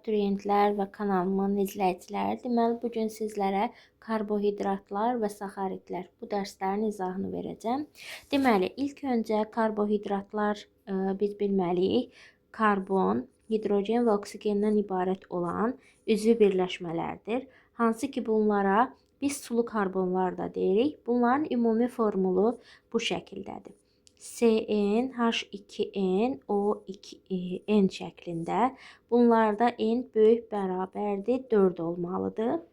abituriyentlər və kanalımın izləyiciləri, deməli bugün sizlərə karbohidratlar və saxaridlər bu dərslərin izahını verəcəm. Deməli, ilk öncə karbohidratlar biz bilməliyik, karbon, hidrogen və oksigendən ibarət olan üzvü birləşmələrdir. Hansı ki bunlara biz sulu karbonlar da deyirik. Bunların ümumi formulu bu şəkildədir. CN, H2N, O2N şəklində. Bunlarda N böyük bərabərdir 4 olmalıdır.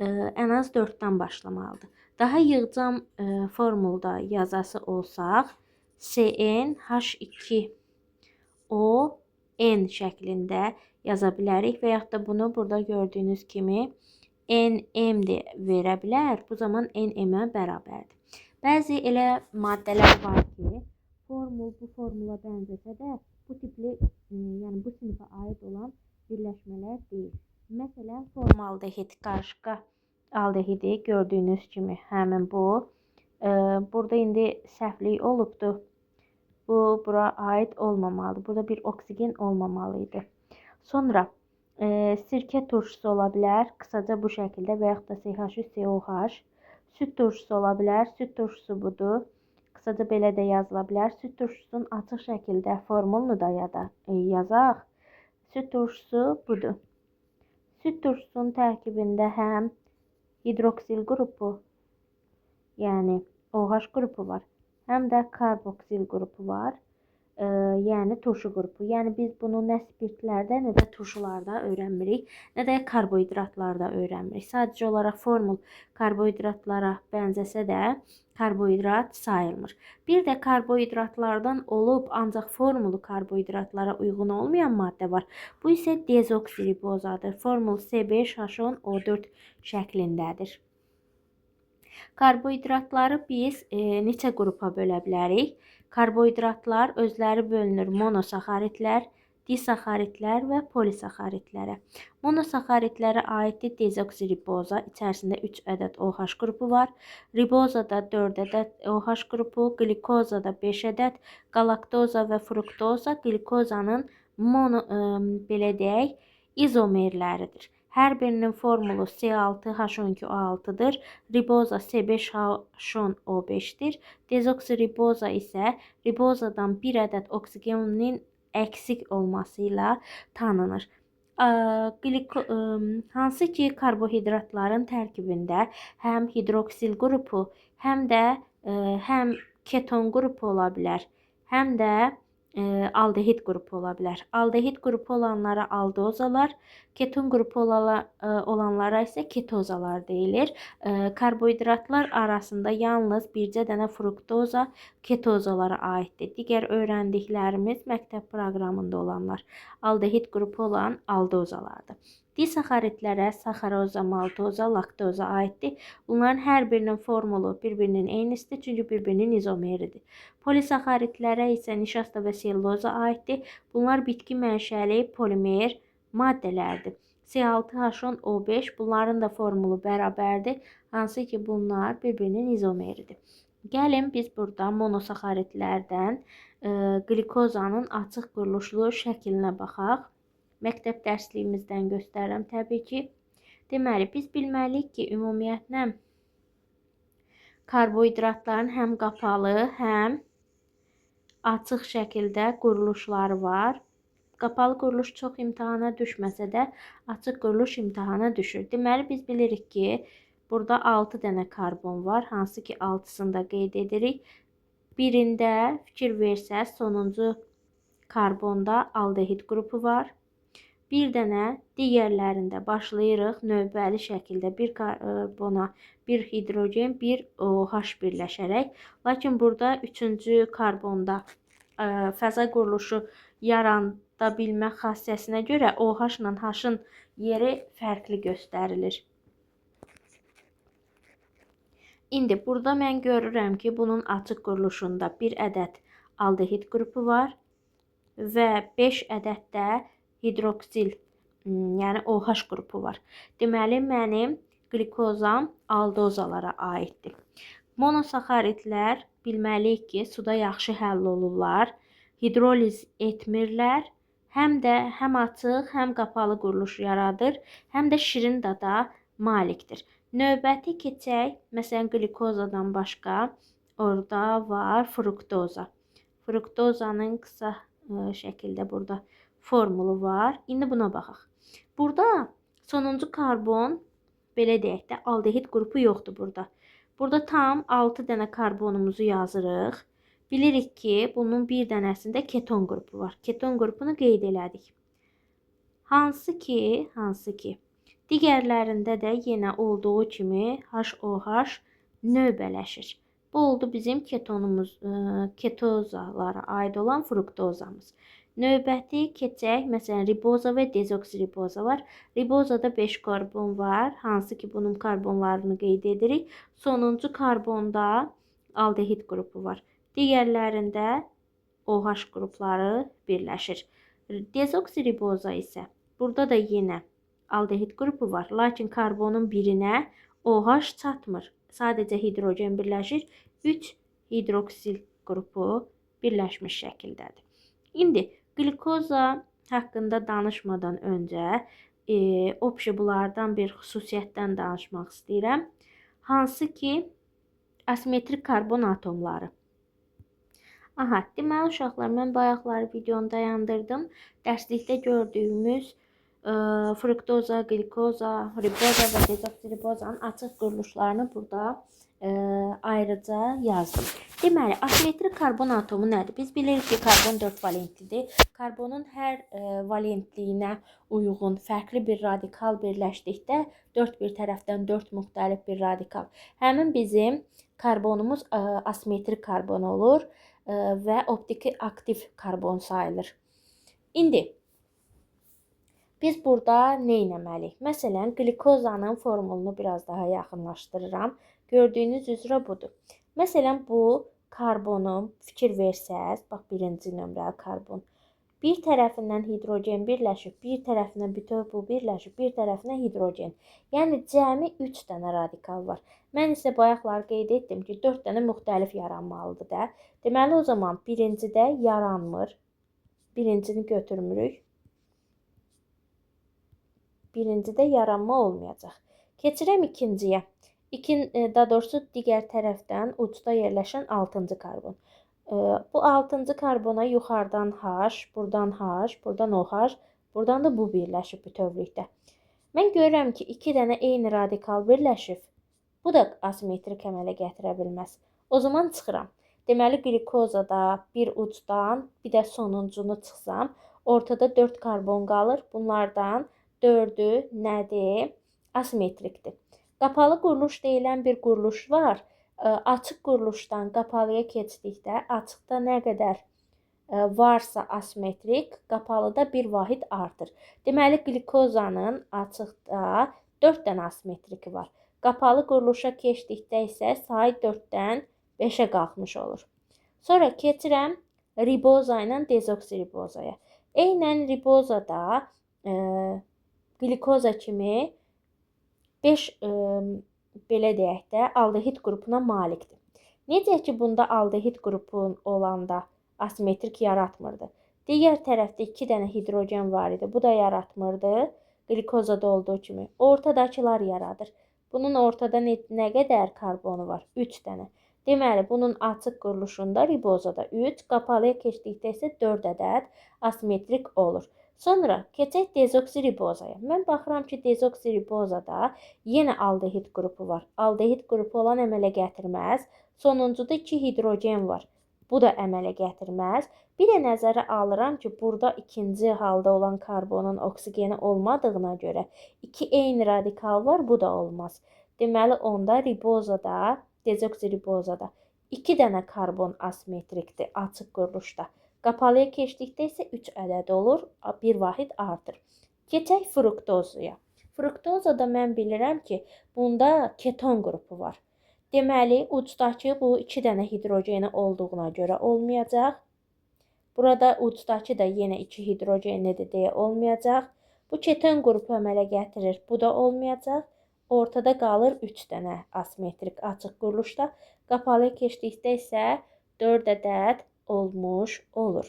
Ən az 4-dən başlamalıdır. Daha yığcam formulda yazası olsaq, CN, H2O, N şəklində yaza bilərik və yaxud da bunu burada gördüyünüz kimi NM də verə bilər. Bu zaman NM-ə bərabərdir. Bəzi elə maddələr var ki, bu formula bənzəsə də bu tipli, yəni bu sinifə aid olan birləşmələr deyil. Məsələn, formaldehid qarışqa aldehidi gördüyünüz kimi həmin bu. Burada indi səhvlik olubdur. Bu bura aid olmamalıdır. Burada bir oksigen olmamalıydı. Sonra sirkə turşusu ola bilər. Qısaca bu şəkildə və yaxud da CH3COH. Süd turşusu ola bilər. Süd turşusu budur. Qısaca belə də yazıla bilər. Süd turşusunun açıq şəkildə formulunu da yazaq. Süd turşusu budur. Süd turşusunun tərkibində həm hidroksil qrupu, yəni OH qrupu var, həm də karboksil qrupu var, yəni turşu qrupu. Yəni biz bunu nə spirtlərdə, nə də turşularda öyrənmirik, nə də karbohidratlarda öyrənmirik. Sadəcə olaraq formul karbohidratlara bənzəsə də karbohidrat sayılmır. Bir də karbohidratlardan olub, ancaq formulu karbohidratlara uyğun olmayan maddə var. Bu isə dezoksiribozadır. Formul C5H10O4 şəklindədir. Karbohidratları biz neçə qrupa bölə bilərik? Karbohidratlar özləri bölünür monosaxaridlər, disaxaridlər və polisaxaridlərə. Monosaxaridlərə aiddir dezoksiriboza, içərisində 3 ədəd OH qrupu var. Ribozada 4 ədəd OH qrupu, glikozada 5 ədəd, galaktoza və fruktoza glikozanın belə deyək, izomerləridir. Hər birinin formulu C6H12O6-dır. Riboza C5H10O5-dir. Dezoksiriboza isə ribozadan bir ədəd oksigenin əksik olması ilə tanınır. Hansı ki karbohidratların tərkibində həm hidroksil qrupu, həm də keton qrupu ola bilər, həm də aldehid qrupu ola bilər. Aldehid qrupu olanlara aldozalar, keton qrupu olanlara isə ketozalar deyilir. Karbohidratlar arasında yalnız bircə dənə fruktoza ketozalara aiddir. Digər öyrəndiklərimiz məktəb proqramında olanlar aldehid qrupu olan aldozalardır. Disaxaridlərə saxaroza, maltoza, laktoza aiddir. Bunların hər birinin formulu bir-birinin eynisidir, çünki bir-birinin izomeridir. Polisaxaridlərə isə nişasta və selluloza aiddir. Bunlar bitki mənşəli polimer maddələrdir. C6H10O5 bunların da formulu bərabərdir, hansı ki bunlar bir-birinin izomeridir. Gəlin biz burada monosaxaridlərdən glikozanın açıq quruluşlu şəklinə baxaq. Məktəb dərsliyimizdən göstərirəm təbii ki. Deməli, biz bilməliyik ki, ümumiyyətlə karbohidratların həm qapalı, həm açıq şəkildə quruluşları var. Qapalı quruluş çox imtahana düşməsə də, açıq quruluş imtahana düşür. Deməli, biz bilirik ki, burada 6 dənə karbon var, hansı ki 6-sını da qeyd edirik. Birində fikir versəz, sonuncu karbonda aldehid qrupu var. Bir dənə digərlərində başlayırıq növbəli şəkildə bir karbona, bir hidrogen, bir OH birləşərək. Lakin burada 3-cü karbonda fəza quruluşu yarada bilmə xassəsinə görə OH ilə H-ın yeri fərqli göstərilir. İndi burada mən görürəm ki, bunun açıq quruluşunda bir ədəd aldehid qrupu var və 5 ədəd də hidroksil, yəni OH qrupu var. Deməli, mənim glikozam aldozalara aiddir. Monosaxaridlər bilməliyik ki, suda yaxşı həll olurlar, hidroliz etmirlər, həm açıq, həm qapalı quruluş yaradır, həm də şirin dada malikdir. Növbəti keçək, məsələn, glikozadan başqa orada var fruktoza. Fruktozanın qısa şəkildə burada formulu var. İndi buna baxaq. Burada sonuncu karbon, belə deyək də, aldehid qrupu yoxdur burada. Burada tam 6 dənə karbonumuzu yazırıq. Bilirik ki, bunun bir dənəsində keton qrupu var. Keton qrupunu qeyd elədik. Hansı ki, digərlərində də yenə olduğu kimi HOH növbələşir. Bu oldu bizim ketozalara aid olan fruktozamız. Növbəti keçək, məsələn, riboza və dezoksiriboza var. Ribozada 5 karbon var, hansı ki, bunun karbonlarını qeyd edirik. Sonuncu karbonda aldehid qrupu var. Digərlərində OH qrupları birləşir. Dezoksiriboza isə burada da yenə aldehid qrupu var, lakin karbonun birinə OH çatmır. Sadəcə hidrogen birləşir. 3 hidroksil qrupu birləşmiş şəkildədir. İndi glikoza haqqında danışmadan öncə bulardan bir xüsusiyyətdən danışmaq istəyirəm. Hansı ki, asimetrik karbon atomları. Deməli uşaqlar, mən bayaqları videonu dayandırdım. Dərslikdə gördüyümüz fruktoza, glikoza, riboza və dezoksiribozanın açıq quruluşlarını burada ayrıca yazdım. Deməli, asimetrik karbon atomu nədir? Biz bilirik ki, karbon 4 valentlidir. Karbonun hər valentliyinə uyğun fərqli bir radikal birləşdikdə 4 bir tərəfdən 4 müxtəlif bir radikal. Həmin bizim karbonumuz asimetrik karbon olur və optiki aktiv karbon sayılır. İndi biz burada nə etməliyik? Məsələn, glikozanın formulunu biraz daha yaxınlaşdırıram. Gördüyünüz üzrə budur. Məsələn, bu karbonu fikir versəz, bax birinci nömrəli karbon. Bir tərəfindən hidrogen birləşib, bir tərəfinə bütöv bu birləşib, bir tərəfinə hidrogen. Yəni cəmi 3 dənə radikal var. Mən isə bayaqlar qeyd etdim ki, 4 dənə müxtəlif yaranmalıdır da. Deməli o zaman birincidə yaranmır. Birincini götürmürük. Birincidə yaranma olmayacaq. Keçirəm ikinciyə. Daha doğrusu digər tərəfdən ucda yerləşən 6-cı karbon. Bu 6-cı karbona yuxarıdan H, buradan H, buradan OH, buradan da bu birləşib bütövlükdə. Mən görürəm ki, 2 dənə eyni radikal birləşib. Bu da asimetrik əmələ gətirə bilməz. O zaman çıxıram. Deməli, glikozada bir ucdan, bir də sonuncunu çıxsam, ortada 4 karbon qalır. Bunlardan 4'ü nədir? Asimetrikdir. Qapalı quruluş deyilən bir quruluş var. Açıq quruluşdan qapalıya keçdikdə açıqda nə qədər varsa asimetrik, qapalıda bir vahid artır. Deməli, glikozanın açıqda 4 dənə asimetriki var. Qapalı quruluşa keçdikdə isə sayı 4-dən 5-ə qalxmış olur. Sonra keçirəm riboza ilə dezoksiribozaya. Eynən ribozada glikoza kimi 5 belə deyək də aldehid qrupuna malikdir. Necə ki, bunda aldehid qrupun olanda asimetrik yaratmırdı. Digər tərəfdə 2 dənə hidrogen var idi. Bu da yaratmırdı. Glikozada olduğu kimi. Ortadakılar yaradır. Bunun ortada nə qədər karbonu var? 3 dənə. Deməli, bunun açıq quruluşunda ribozada 3, qapalıya keçdikdə isə 4 ədəd asimetrik olur. Sonra keçək dezoksiribozaya. Mən baxıram ki, dezoksiribozada yenə aldehid qrupu var. Aldehid qrupu olan əmələ gətirməz. Sonuncuda 2 hidrogen var. Bu da əmələ gətirməz. Bir də nəzərə alıram ki, burada ikinci halda olan karbonun oksigeni olmadığına görə 2 eyni radikal var, bu da olmaz. Deməli, onda ribozada, dezoksiribozada 2 dənə karbon asimetrikdir açıq quruluşda. Qapalıya keçdikdə isə 3 ədəd olur, bir vahid artır. Keçək fruktozaya. Fruktozada mən bilirəm ki, bunda keton qrupu var. Deməli, ucdakı bu 2 dənə hidrogeni olduğuna görə olmayacaq. Burada ucdakı da yenə 2 hidrogenlidir deyə olmayacaq. Bu keton qrupu əmələ gətirir. Bu da olmayacaq. Ortada qalır 3 dənə asimetrik açıq quruluşda. Qapalıya keçdikdə isə 4 ədəd olmuş olur.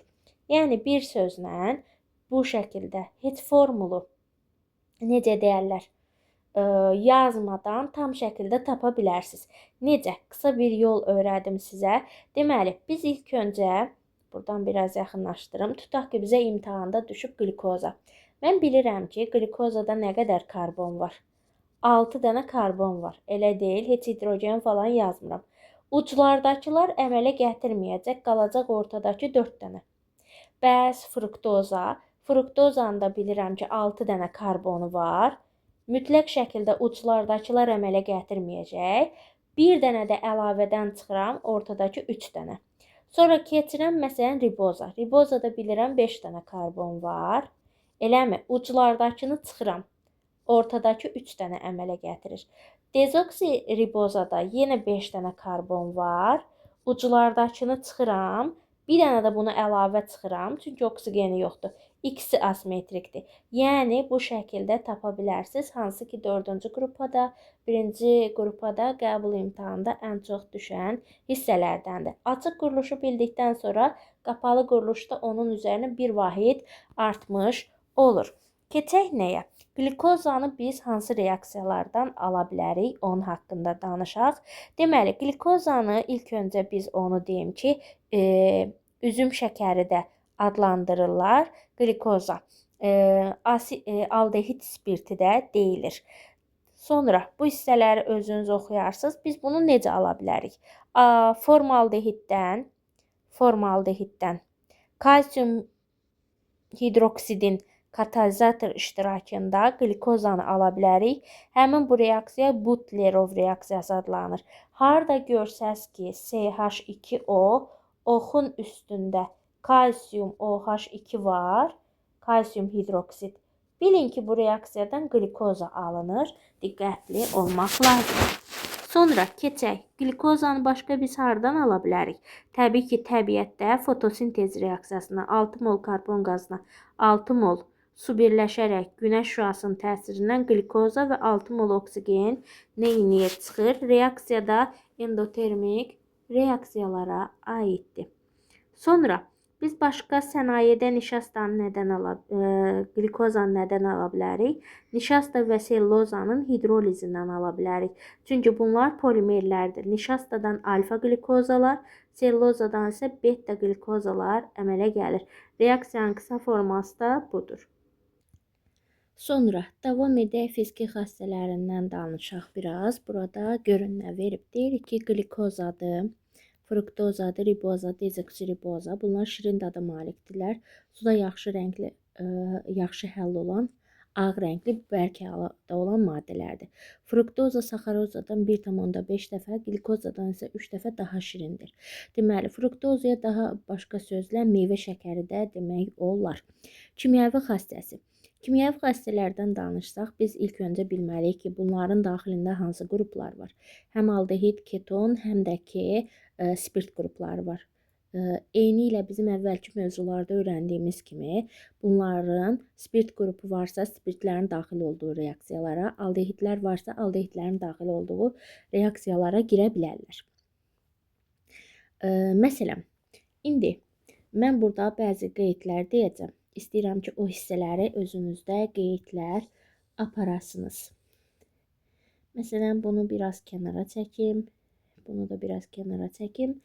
Yəni bir sözlə bu şəkildə heç formulu necə deyərlər, yazmadan tam şəkildə tapa bilərsiniz. Necə? Qısa bir yol öyrədim sizə. Deməli, biz ilk öncə buradan biraz yaxınlaşdırım. Tutaq ki, bizə imtahanda düşüb qlikoza. Mən bilirəm ki, qlikozada nə qədər karbon var? 6 dənə karbon var. Elə deyil, heç hidrogen falan yazmıram. Uclardakılar əmələ gətirməyəcək, qalacaq ortadakı 4 dənə. Bəs fruktoza? Fruktozanı da bilirəm ki, 6 dənə karbonu var. Mütləq şəkildə uclardakılar əmələ gətirməyəcək. Bir dənə də əlavədən çıxıram, ortadakı 3 dənə. Sonra keçirəm, məsələn, riboza. Ribozada bilirəm 5 dənə karbon var. Eləmi? Uclardakını çıxıram. Ortadakı 3 dənə əmələ gətirir. Dezoksiribozada yenə 5 dənə karbon var. Uclardakını çıxıram. Bir dənə də bunu əlavə çıxıram, çünki oksigeni yoxdur. İkisi asimetrikdir. Yəni, bu şəkildə tapa bilərsiniz. Hansı ki, 4-cü qrupada, 1-ci qrupada qəbul imtahanında ən çox düşən hissələrdəndir. Açıq quruluşu bildikdən sonra qapalı quruluşda onun üzərinə bir vahid artmış olur. Keçək nəyə? Qlikozanı biz hansı reaksiyalardan ala bilərik? Onun haqqında danışaq. Deməli, qlikozanı ilk öncə biz onu deyim ki, üzüm şəkəri də adlandırırlar. Glikoza. Aldehid spirti də deyilir. Sonra bu hissələri özünüz oxuyarsınız. Biz bunu necə ala bilərik? Formaldehiddən kalsium hidroksidin katalizator iştirakında glikozanı ala bilərik. Həmin bu reaksiya Butlerov reaksiyası adlanır. Harda görsəz ki, CH2O oxun üstündə kalsium OH2 var, kalsium hidroksid. Bilin ki, bu reaksiyadan glikoza alınır. Diqqətli olmaq lazımdır. Sonra keçək. Glikozanı başqa biz hardan ala bilərik? Təbii ki, təbiətdə fotosintez reaksiyasına 6 mol karbon qazına 6 mol su birləşərək günəş şüasının təsirindən glikoza və 6 mol oksigen nə çıxır? Reaksiyada endotermik reaksiyalara aiddir. Sonra biz başqa sənayedə nişastanı glikozanı nədən ala bilərik? Nişasta və sellozanın hidrolizindən ala bilərik. Çünki bunlar polimerlərdir. Nişastadan alfa glikozalar, sellozadan isə beta glikozalar əmələ gəlir. Reaksiyanın qısa forması da budur. Sonra davam edək fiziki xassələrindən danışaq biraz. Burada görün nə verib. Deyirik ki, glikozadır, fruktozadır, riboza, dezoksiriboza. Bunlar şirin dada malikdirlər. Suda yaxşı rəngli, yaxşı həll olan, ağ rəngli, bərk halda olan maddələrdir. Fruktoza saxarozadan 1,5 dəfə, glikozadan isə 3 dəfə daha şirindir. Deməli, fruktozaya daha başqa sözlə meyvə şəkəri də demək olar. Kimyəvi xassəsi. Kimyəvi xassələrdən danışsaq, biz ilk öncə bilməliyik ki, bunların daxilində hansı qruplar var. Həm aldehid, keton, həm də ki, spirt qrupları var. Eyni ilə bizim əvvəlki mövzularda öyrəndiyimiz kimi, bunların spirt qrupu varsa, spirtlərin daxil olduğu reaksiyalara, aldehidlər varsa, aldehidlərin daxil olduğu reaksiyalara girə bilərlər. Məsələn, indi mən burada bəzi qeydlər deyəcəm. İstəyirəm ki, o hissələri özünüzdə qeydlər aparasınız. Məsələn, bunu biraz kənara çəkim. Bunu da biraz kənara çəkim.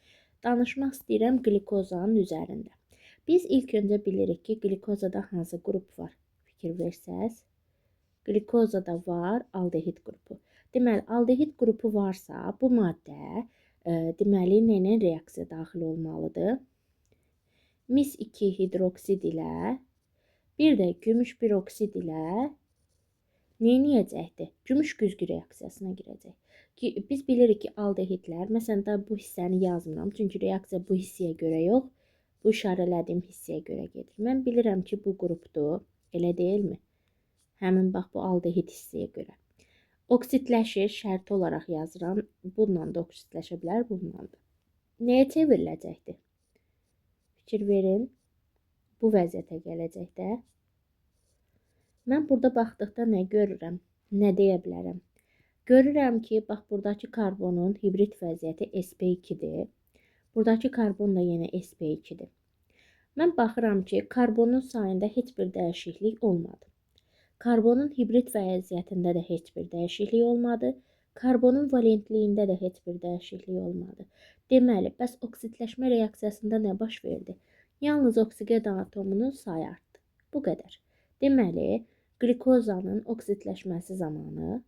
Danışmaq istəyirəm glikozanın üzərində. Biz ilk öncə bilirik ki, glikozada hansı qrup var? Fikir versəz. Glikozada var aldehid qrupu. Deməli, aldehid qrupu varsa, bu maddə deməli, nə reaksiya daxil olmalıdır? Mis 2 hidroksid ilə, bir də gümüş piroksid ilə neyniyəcəkdir? Gümüş güzgü reaksiyasına girəcək. Biz bilirik ki, aldehidlər, məsələn da bu hissəni yazmıram, çünki reaksiya bu hissəyə görə yox, bu işarələdiyim hissəyə görə gedir. Mən bilirəm ki, bu qrupdur, elə deyilmi? Həmin bax bu aldehid hissəyə görə. Oksidləşir, şərti olaraq yazıram. Bununla da oksidləşə bilər, bununla da. Nəyə çevriləcəkdir? Fikir verin, bu vəziyyətə gələcək də. Mən burada baxdıqda nə görürəm, nə deyə bilərəm? Görürəm ki, bax, buradakı karbonun hibrid vəziyyəti sp2-dir. Buradakı karbon da yenə sp2-dir. Mən baxıram ki, karbonun sayında heç bir dəyişiklik olmadı. Karbonun hibrid vəziyyətində də heç bir dəyişiklik olmadı. Karbonun valentliyində də heç bir dəyişiklik olmadı. Deməli, bəs oksidləşmə reaksiyasında nə baş verdi? Yalnız oksigen atomunun sayı artdı. Bu qədər. Deməli, qlikozanın oksidləşməsi zamanı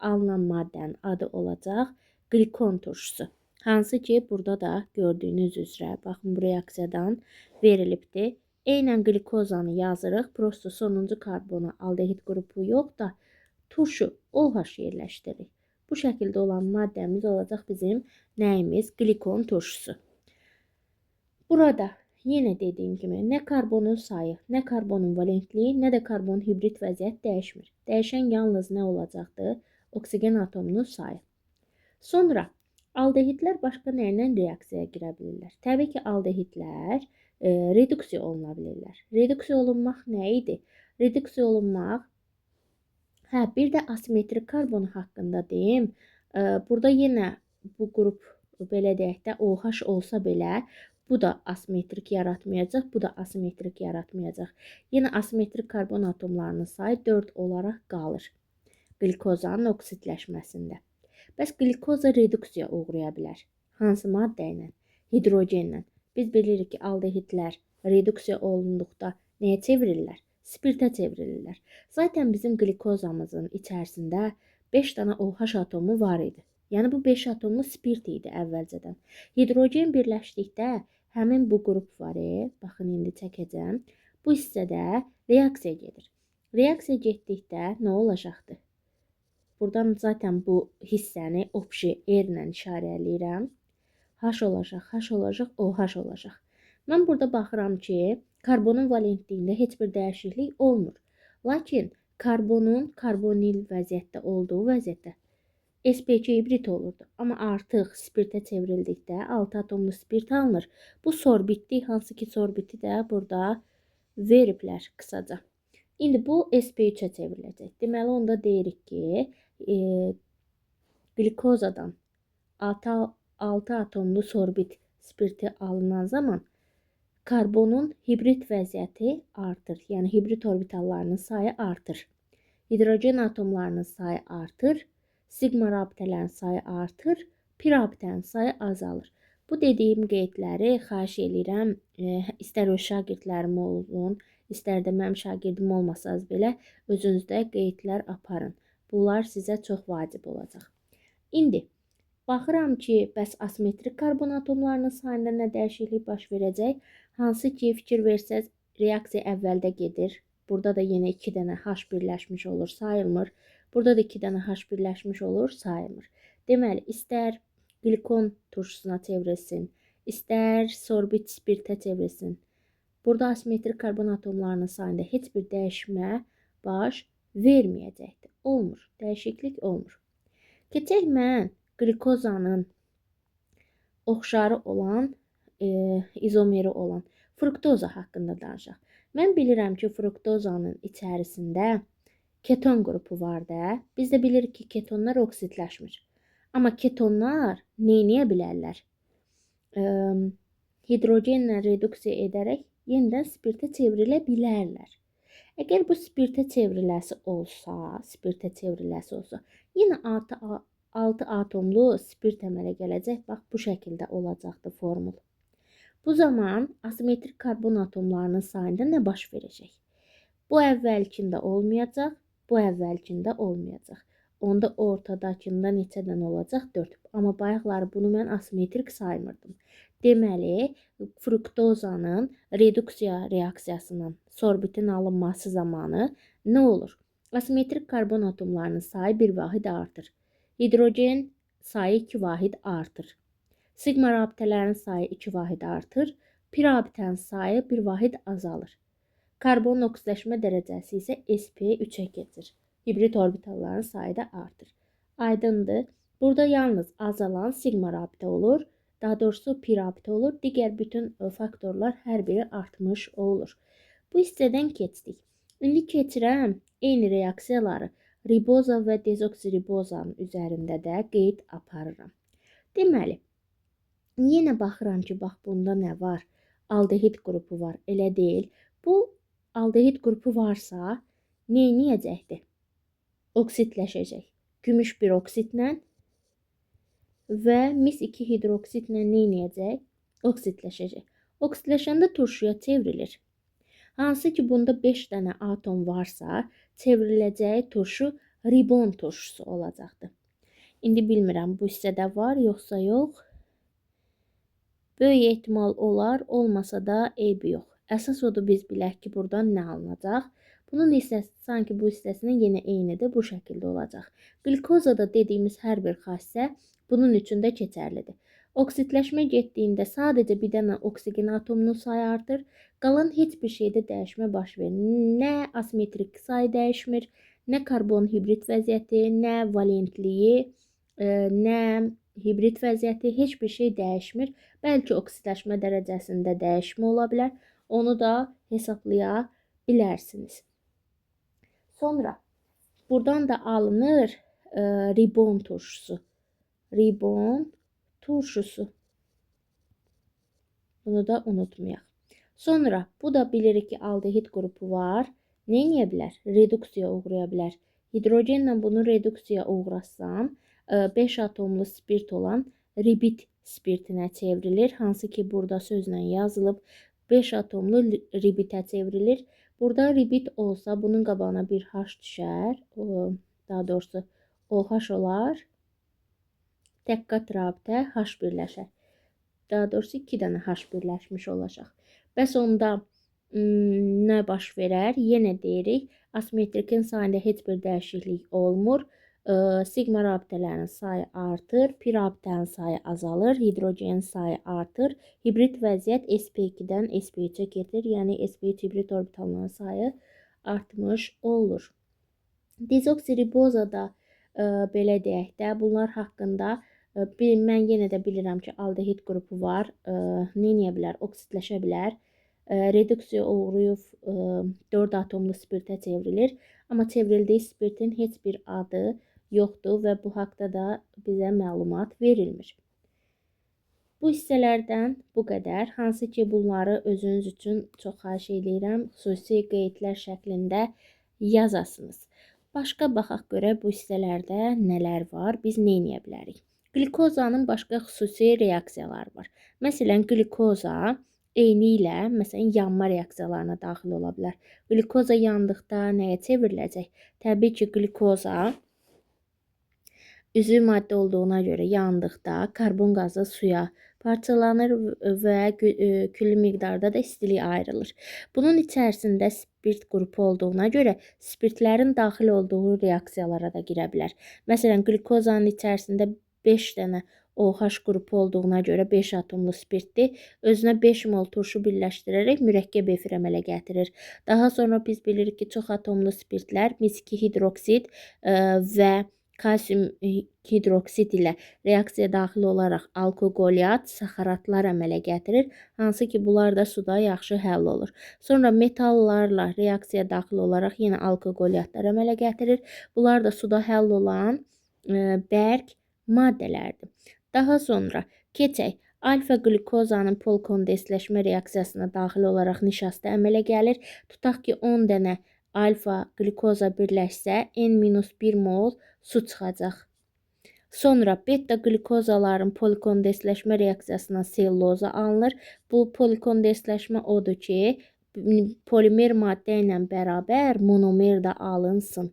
alınan maddənin adı olacaq qlikon turşusu. Hansı ki, burada da gördüyünüz üzrə, baxın bu reaksiyadan verilibdir. Eynən qlikozanı yazırıq, prosto sonuncu karbona aldehid qrupu yox da turşu OH yerləşdiririk. Bu şəkildə olan maddəmiz olacaq bizim nəyimiz? Qlikon turşusu. Burada yenə dediyim kimi, nə karbonun sayı, nə karbonun valentliyi, nə də karbonun hibrid vəziyyət dəyişmir. Dəyişən yalnız nə olacaqdır? Oksigen atomunun sayı. Sonra aldehidlər başqa nə ilə reaksiyaya girə bilirlər? Təbii ki, aldehidlər reduksiya oluna bilirlər. Reduksiya olunmaq nə idi? Reduksiya olunmaq, bir də asimetrik karbon haqqında deyim. Burada yenə bu qrup belə deyək də OH olsa belə, bu da asimetrik yaratmayacaq, bu da asimetrik yaratmayacaq. Yenə asimetrik karbon atomlarının sayı 4 olaraq qalır qlikozanın oksidləşməsində. Bəs qlikoza reduksiya uğraya bilər. Hansı maddə ilə? Hidrogenlə. Biz bilirik ki, aldehidlər reduksiya olunduqda nəyə çevrilirlər? Spirtə çevrilirlər. Zaten bizim qlikozamızın içərisində 5 dənə OH atomu var idi. Yəni bu 5 atomlu spirt idi əvvəlcədən. Hidrogen birləşdikdə həmin bu qrup var. Baxın, indi çəkəcəm. Bu hissədə reaksiya gedir. Reaksiya getdikdə nə olacaqdır? Buradan zaten bu hissəni opşi R ilə işarələyirəm. H olacaq, OH olacaq. Mən burada baxıram ki, karbonun valentliyində heç bir dəyişiklik olmur. Lakin karbonun karbonil vəziyyətdə olduğu vəziyyətdə sp2 hibrid olurdu. Amma artıq spirtə çevrildikdə 6 atomlu spirt alınır. Bu sorbitdir, hansı ki sorbiti də burada veriblər qısaca. İndi bu sp3-ə çevriləcək. Deməli, onda deyirik ki, glikozadan 6 atomlu sorbit spirti alınan zaman karbonun hibrid vəziyyəti artır. Yəni hibrid orbitallarının sayı artır. Hidrogen atomlarının sayı artır. Sigma rabitələrin sayı artır. Pi rabitənin sayı azalır. Bu dediyim qeydləri xahiş edirəm, istər öz şagirdlərim olun, istər də mənim şagirdim olmasanız belə özünüzdə qeydlər aparın. Bunlar sizə çox vacib olacaq. İndi baxıram ki, bəs asimetrik karbon atomlarının sayında nə dəyişiklik baş verəcək? Hansı ki, fikir versəz, reaksiya əvvəldə gedir. Burada da yenə 2 dənə H birləşmiş olur, sayılmır. Burada da 2 dənə H birləşmiş olur, sayılmır. Deməli, istər qlikon turşusuna çevrilsin, istər sorbit spirtə çevrilsin. Burada asimetrik karbon atomlarının sayında heç bir dəyişmə baş verməyəcəkdir. Olmur. Dəyişiklik olmur. Keçək mən glikozanın oxşarı olan, izomeri olan fruktoza haqqında danışaq. Mən bilirəm ki, fruktozanın içərisində keton qrupu var da. Biz də bilirik ki, ketonlar oksidləşmir. Amma ketonlar neyləyə bilərlər? Hidrogenlə reduksiya edərək yenidən spirtə çevrilə bilərlər. Əgər bu spirtə çevriləsi olsa, yenə 6 atomlu spirt əmələ gələcək. Bax, bu şəkildə olacaqdır formul. Bu zaman asimetrik karbon atomlarının sayında nə baş verəcək? Bu əvvəlkində olmayacaq, bu əvvəlkində olmayacaq. Onda ortadakında neçə dənə olacaq? 4. Amma bayaqları bunu mən asimetrik saymırdım. Deməli, fruktozanın reduksiya reaksiyasının sorbitin alınması zamanı nə olur? Asimetrik karbon atomlarının sayı bir vahid artır. Hidrogen sayı 2 vahid artır. Sigma rabitələrin sayı 2 vahid artır. Pi rabitənin sayı 1 vahid azalır. Karbonun oksidləşmə dərəcəsi isə sp3-ə keçir. Hibrid orbitalların sayı da artır. Aydındır. Burada yalnız azalan sigma rabitə olur. Daha doğrusu pi rabitə olur. Digər bütün faktorlar hər biri artmış olur. Bu hissədən keçdik. İndi keçirəm eyni reaksiyaları riboza və dezoksiribozanın üzərində də qeyd aparıram. Deməli, yenə baxıram ki, bax bunda nə var? aldehid qrupu var, elə deyil. Bu aldehid qrupu varsa, nə edəcəkdir? Oksidləşəcək. Gümüş bir oksidlə və mis 2 hidroksidlə nə edəcək? Oksidləşəcək. Oksidləşəndə turşuya çevrilir. Hansı ki, bunda 5 dənə atom varsa, çevriləcəyi turşu ribon turşusu olacaqdır. İndi bilmirəm, bu hissədə var, yoxsa yox. Böyük ehtimal olar, olmasa da eybi yox. Əsas odur biz bilək ki, buradan nə alınacaq. Bunun hissəsi sanki bu hissəsinin yenə eynidir, bu şəkildə olacaq. Qlikozada dediyimiz hər bir xassə bunun üçün də keçərlidir. Oksidləşmə getdiyində sadəcə bir dənə oksigen atomunun sayı artır, qalan heç bir şeydə dəyişmə baş verir. Nə asimetrik sayı dəyişmir, nə karbon hibrid vəziyyəti, nə valentliyi, nə hibrid vəziyyəti, heç bir şey dəyişmir. Bəlkə oksidləşmə dərəcəsində dəyişmə ola bilər. Onu da hesablaya bilərsiniz. Sonra buradan da alınır ribon turşusu. Ribon turşusu. Bunu da unutmayaq. Sonra bu da bilirik ki, aldehid qrupu var. Nə edə bilər? Reduksiya uğraya bilər. Hidrogenlə bunu reduksiya uğrasam, 5 atomlu spirt olan ribit spirtinə çevrilir. Hansı ki, burada sözlə yazılıb 5 atomlu ribitə çevrilir. Burada ribit olsa bunun qabağına bir H düşər. Daha doğrusu OH olar. Təqqat rabitə H birləşər. Daha doğrusu 2 dənə H birləşmiş olacaq. Bəs onda nə baş verər? Yenə deyirik, asimetrikin sayında heç bir dəyişiklik olmur. Sigma rabitələrin sayı artır, pi rabitənin sayı azalır, hidrogenin sayı artır. Hibrid vəziyyət sp2-dən sp3-ə gedir, yəni sp3 hibrid orbitalların sayı artmış olur. Dezoksiribozada belə deyək də, bunlar haqqında mən yenə də bilirəm ki, aldehid qrupu var, nə edə bilər? Oksidləşə bilər. Reduksiya uğrayıb 4 atomlu spirtə çevrilir. Amma çevrildiyi spirtin heç bir adı yoxdur və bu haqda da bizə məlumat verilmir. Bu hissələrdən bu qədər. Hansı ki, bunları özünüz üçün çox xahiş edirəm, xüsusi qeydlər şəklində yazasınız. Başqa baxaq görək bu hissələrdə nələr var, biz nə edə bilərik? Glikozanın başqa xüsusi reaksiyaları var. Məsələn, glikoza eyni ilə məsələn yanma reaksiyalarına daxil ola bilər. Glikoza yandıqda nəyə çevriləcək? Təbii ki, glikoza üzvü maddə olduğuna görə yandıqda karbon qazı suya parçalanır və küllü miqdarda da istilik ayrılır. Bunun içərisində spirt qrupu olduğuna görə spirtlərin daxil olduğu reaksiyalara da girə bilər. Məsələn, glikozanın içərisində 5 dənə OH qrupu olduğuna görə 5 atomlu spirtdir. Özünə 5 mol turşu birləşdirərək mürəkkəb efir əmələ gətirir. Daha sonra biz bilirik ki, çox atomlu spirtlər mis2 hidroksid və kalsium hidroksid ilə reaksiya daxil olaraq alkoqolyat, saxaratlar əmələ gətirir, hansı ki, bunlar da suda yaxşı həll olur. Sonra metallarla reaksiya daxil olaraq yenə alkoqolyatlar əmələ gətirir. Bunlar da suda həll olan bərk maddələrdir. Daha sonra keçək. Alfa glikozanın polkondensləşmə reaksiyasına daxil olaraq nişasta əmələ gəlir. Tutaq ki, 10 dənə alfa glikoza birləşsə, N-1 mol su çıxacaq. Sonra beta glikozaların polikondensləşmə reaksiyasına selluloza alınır. Bu polikondensləşmə odur ki, polimer maddə ilə bərabər monomer də alınsın.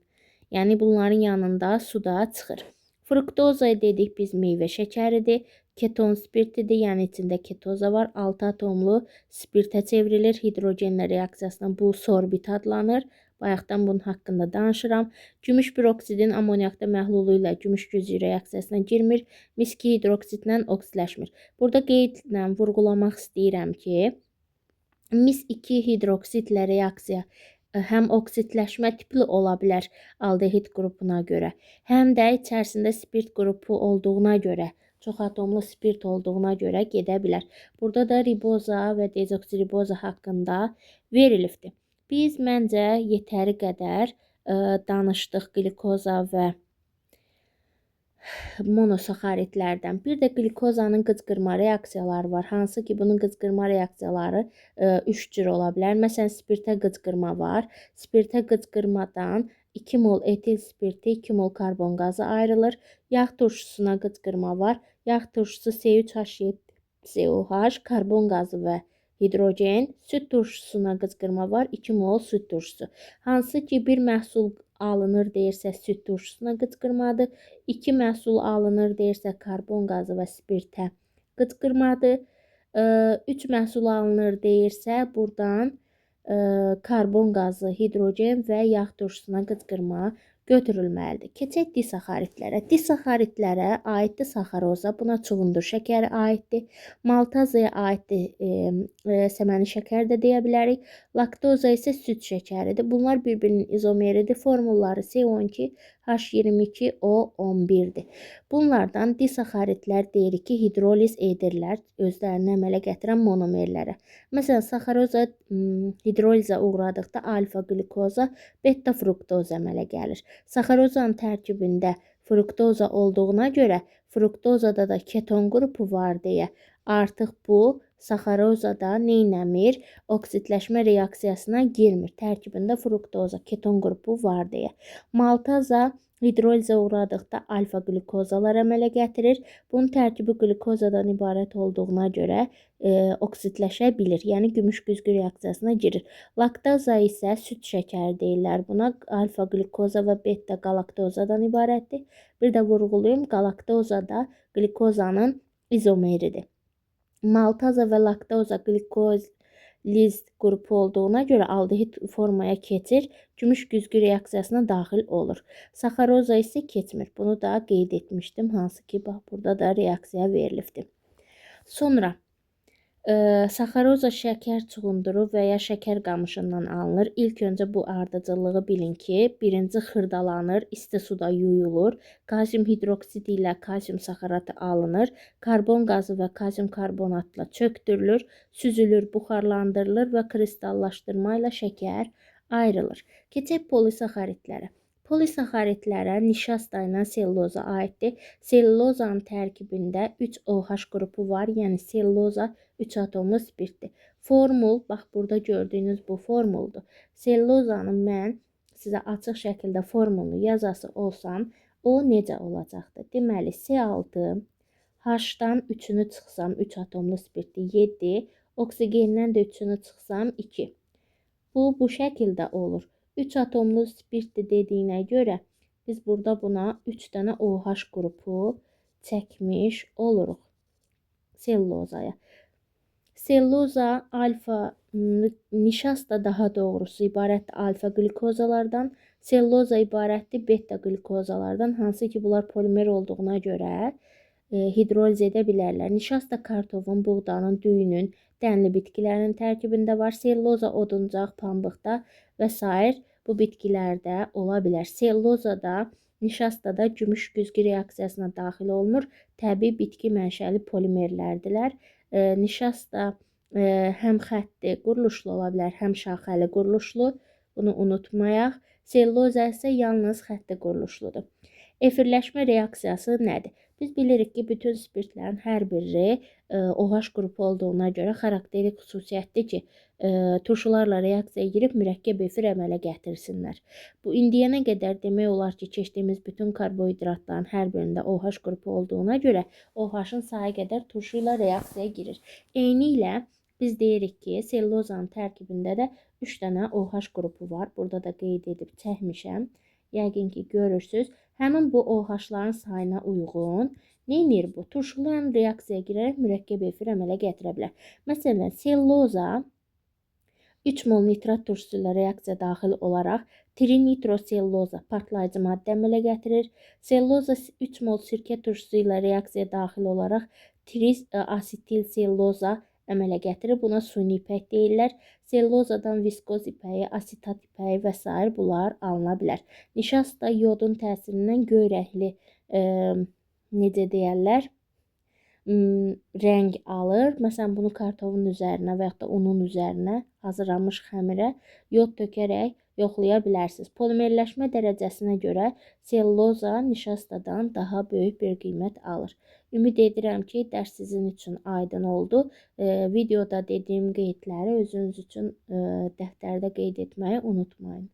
Yəni bunların yanında su da çıxır. Fruktoza dedik biz meyvə şəkəridir. Keton spirtidir, yəni içində ketoza var. 6 atomlu spirtə çevrilir. Hidrogenlə reaksiyasına bu sorbit adlanır. Bayaqdan bunun haqqında danışıram. Gümüş bir oksidin amoniakda məhlulu ilə gümüş gücü reaksiyasına girmir. Mis2 hidroksidlə oksidləşmir. Burada qeydlə vurğulamaq istəyirəm ki, mis2 hidroksidlə reaksiya həm oksidləşmə tipli ola bilər aldehid qrupuna görə, həm də içərisində spirt qrupu olduğuna görə, çox atomlu spirt olduğuna görə gedə bilər. Burada da riboza və dezoksiriboza haqqında verilibdir. Biz məncə yetəri qədər danışdıq glikoza və monosaxaridlərdən. Bir də qlikozanın qıcqırma reaksiyaları var. Hansı ki, bunun qıcqırma reaksiyaları 3 cür ola bilər. Məsələn, spirtə qıcqırma var. Spirtə qıcqırmadan 2 mol etil spirti, 2 mol karbon qazı ayrılır. Yağ turşusuna qıcqırma var. Yağ turşusu C3H7COH, karbon qazı və hidrogen. Süd turşusuna qıcqırma var. 2 mol süd turşusu. Hansı ki, bir məhsul alınır deyirsə süd turşusuna qıcqırmadır. 2 məhsul alınır deyirsə karbon qazı və spirtə qıcqırmadır. 3 məhsul alınır deyirsə buradan karbon qazı, hidrogen və yağ turşusuna qıcqırma götürülməlidir. Keçək disaxaridlərə. Disaxaridlərə aiddir saxaroza, buna çuğundur şəkəri aiddir. Maltazaya aiddir səməni şəkər də deyə bilərik. Laktoza isə süd şəkəridir. Bunlar bir-birinin izomeridir. Formulları C12 H22 O11-dir. Bunlardan disaxaridlər deyirik ki, hidroliz edirlər özlərini əmələ gətirən monomerlərə. Məsələn, saxaroza hidrolizə uğradıqda alfa qlikoza, beta fruktoza əmələ gəlir. Saxarozanın tərkibində fruktoza olduğuna görə fruktozada da keton qrupu var deyə artıq bu saxarozada neynəmir? Oksidləşmə reaksiyasına girmir. Tərkibində fruktoza, keton qrupu var deyə. Maltaza hidrolizə uğradıqda alfa qlikozalar əmələ gətirir. Bunun tərkibi qlikozadan ibarət olduğuna görə oksidləşə bilir. Yəni gümüş güzgü reaksiyasına girir. Laktaza isə süd şəkəri deyirlər buna. Alfa qlikoza və beta galaktozadan ibarətdir. Bir də vurğulayım, galaktoza da glikozanın izomeridir. Maltaza və laktoza glikozliz qrupu olduğuna görə aldehid formaya keçir, gümüş güzgü reaksiyasına daxil olur. Saxaroza isə keçmir. Bunu da qeyd etmişdim, hansı ki, bax, burada da reaksiya verilibdir. Sonra saxaroza şəkər çuğunduru və ya şəkər qamışından alınır. İlk öncə bu ardıcıllığı bilin ki, birinci xırdalanır, isti suda yuyulur, kalsium hidroksidi ilə kalsium saxaratı alınır, karbon qazı və kalsium karbonatla çökdürülür, süzülür, buxarlandırılır və kristallaşdırma ilə şəkər ayrılır. Keçək polisaxaridlərə. Polisaxaridlərə nişasta ilə selluloza aiddir. Sellulozanın tərkibində 3 OH qrupu var, yəni selluloza 3 atomlu spirtdir. Formul, bax burada gördüyünüz bu formuldur. Sellulozanın mən sizə açıq şəkildə formulunu yazası olsam, o necə olacaqdır? Deməli, C6 H-dan 3-ünü çıxsam 3 atomlu spirtdir 7, oksigenden də 3-ünü çıxsam 2. Bu şəkildə olur. 3 atomlu spirtdir dediyinə görə biz burada buna 3 dənə OH qrupu çəkmiş oluruq sellulozaya. Selluloza alfa, nişasta daha doğrusu ibarətdir alfa glikozalardan, selluloza ibarətdir beta glikozalardan, hansı ki bunlar polimer olduğuna görə hidroliz edə bilərlər. Nişasta kartofun, buğdanın, düyünün, dənli bitkilərinin tərkibində var. Selluloza oduncaq, pambıqda və s. bu bitkilərdə ola bilər. Sellulozada, nişastada gümüş güzgü reaksiyasına daxil olmur. Təbii bitki mənşəli polimerlərdilər. Nişasta həm xətti quruluşlu ola bilər, həm şaxəli quruluşlu. Bunu unutmayaq. Selluloza isə yalnız xətti quruluşludur. Efirləşmə reaksiyası nədir? Biz bilirik ki, bütün spirtlərin hər biri OH qrupu olduğuna görə xarakterik xüsusiyyətdir ki, turşularla reaksiyaya girib mürəkkəb efir əmələ gətirsinlər. Bu indiyənə qədər demək olar ki, keçdiyimiz bütün karbohidratların hər birində OH qrupu olduğuna görə OH-ın sayı qədər turşu ilə reaksiyaya girir. Eyni ilə biz deyirik ki, sellulozanın tərkibində də 3 dənə OH qrupu var. Burada da qeyd edib çəkmişəm. Yəqin ki, görürsünüz. Həmin bu OH-ların sayına uyğun neynir bu? Turşularla reaksiyaya girərək mürəkkəb efir əmələ gətirə bilər. Məsələn, selluloza 3 mol nitrat turşusu ilə reaksiya daxil olaraq trinitroselluloza partlayıcı maddə əmələ gətirir. Selluloza 3 mol sirkə turşusu ilə reaksiya daxil olaraq triasetilselluloza əmələ gətirir. Buna suni ipək deyirlər. Sellulozadan viskoz ipəyi, asetat ipəyi və s. bunlar alına bilər. Nişasta yodun təsirindən göy rəngli necə deyərlər, rəng alır. Məsələn, bunu kartofun üzərinə və yaxud da unun üzərinə hazırlanmış xəmirə yod tökərək yoxlaya bilərsiniz. Polimerləşmə dərəcəsinə görə selluloza nişastadan daha böyük bir qiymət alır. Ümid edirəm ki, dərs sizin üçün aydın oldu. Videoda dediyim qeydləri özünüz üçün dəftərdə qeyd etməyi unutmayın.